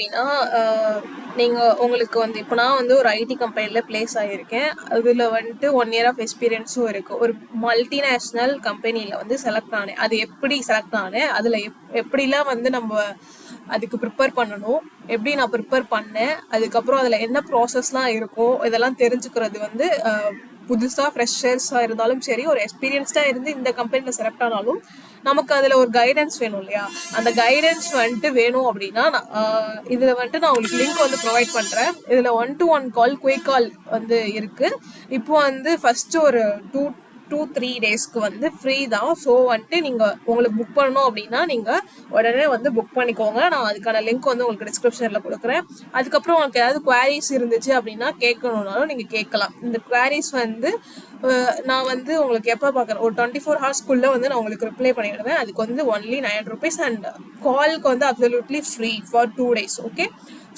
அப்படின்னா உங்களுக்கு வந்து இப்போ நான் வந்து ஒரு ஐடி கம்பெனியில் பிளேஸ் ஆகியிருக்கேன். அதில் வந்துட்டு 1 year ஆஃப் எக்ஸ்பீரியன்ஸும் இருக்குது. ஒரு மல்டிநேஷ்னல் கம்பெனியில் வந்து செலக்ட் ஆனேன். அது எப்படி செலக்ட் ஆனேன், அதில் எப்படிலாம் வந்து நம்ம அதுக்கு ப்ரிப்பேர் பண்ணணும், எப்படி நான் ப்ரிப்பேர் பண்ணேன், அதுக்கப்புறம் அதில் என்ன ப்ராசஸ்லாம் இருக்கும், இதெல்லாம் தெரிஞ்சுக்கிறது வந்து புதுசாக ஃப்ரெஷர்ஸாக இருந்தாலும் சரி, ஒரு எக்ஸ்பீரியன்ஸ்டாக இருந்து இந்த கம்பெனியில் செலக்ட் ஆனாலும் நமக்கு அதில் ஒரு கைடன்ஸ் வேணும் இல்லையா? அந்த கைடன்ஸ் வந்துட்டு வேணும் அப்படின்னா இதில் வந்துட்டு நான் உங்களுக்கு லிங்க் வந்து ப்ரொவைட் பண்ணுறேன். இதில் 1-to-1 கால், குயிக் கால் வந்து இருக்குது. இப்போ வந்து ஃபஸ்ட்டு ஒரு 2-3 டேஸ்க்கு வந்து ஃப்ரீ தான். ஸோ வந்துட்டு நீங்கள் உங்களுக்கு புக் பண்ணணும் அப்படின்னா நீங்கள் உடனே வந்து புக் பண்ணிக்கோங்க. நான் அதுக்கான லிங்க் வந்து உங்களுக்கு டிஸ்கிரிப்ஷனில் கொடுக்குறேன். அதுக்கப்புறம் உங்களுக்கு ஏதாவது குவாரிஸ் இருந்துச்சு அப்படின்னா கேட்கணுன்னாலும் நீங்கள் கேட்கலாம். இந்த குவாரிஸ் வந்து நான் வந்து உங்களுக்கு எப்போ பார்க்குறேன், ஒரு 24 hours வந்து நான் உங்களுக்கு ரிப்ளை பண்ணிவிடுவேன். அதுக்கு வந்து ஒன்லி 9 rupees அண்ட் காலுக்கு வந்து absolutely free for 2 days. Okay,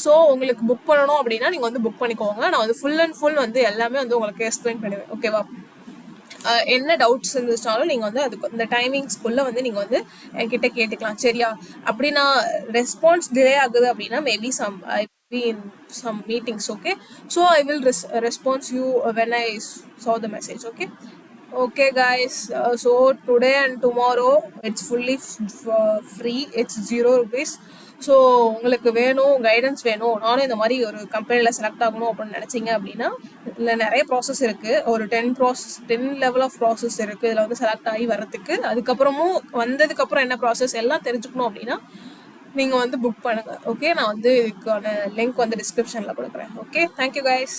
so உங்களுக்கு புக் பண்ணணும் அப்படின்னா நீங்கள் வந்து புக் பண்ணிக்கோங்க. நான் வந்து ஃபுல் அண்ட் ஃபுல் வந்து எல்லாமே வந்து உங்களுக்கு எக்ஸ்பிளைன் பண்ணுவேன். ஓகேவா? என்ன டவுட்ஸ் இருந்துச்சாலும் நீங்கள் வந்து அதுக்கு இந்த டைமிங்ஸ்குள்ளே வந்து நீங்கள் வந்து என்கிட்ட கேட்டுக்கலாம். சரியா? அப்படி நான் ரெஸ்பான்ஸ் டிலே ஆகுது அப்படின்னா maybe in some meetings. Okay, so I will respond you when I saw the message. Okay guys, so today and tomorrow it's fully free. It's 0 rupees. So உங்களுக்கு வேணும், கைடன்ஸ் வேணும், நானும் இந்த மாதிரி ஒரு கம்பெனியில் செலக்ட் ஆகணும் அப்படின்னு நினச்சிங்க அப்படின்னா இதில் நிறைய ப்ராசஸ் இருக்குது. ஒரு 10 லெவல் ஆஃப் ப்ராசஸ் இருக்குது இதில் வந்து செலக்ட் ஆகி வர்றதுக்கு. அதுக்கப்புறமும் வந்ததுக்கப்புறம் என்ன ப்ராசஸ் எல்லாம் தெரிஞ்சுக்கணும் அப்படின்னா நீங்கள் வந்து புக் பண்ணுங்கள். ஓகே, நான் வந்து இதுக்கான லிங்க் வந்து டிஸ்கிரிப்ஷனில் கொடுக்குறேன். Okay, thank you guys.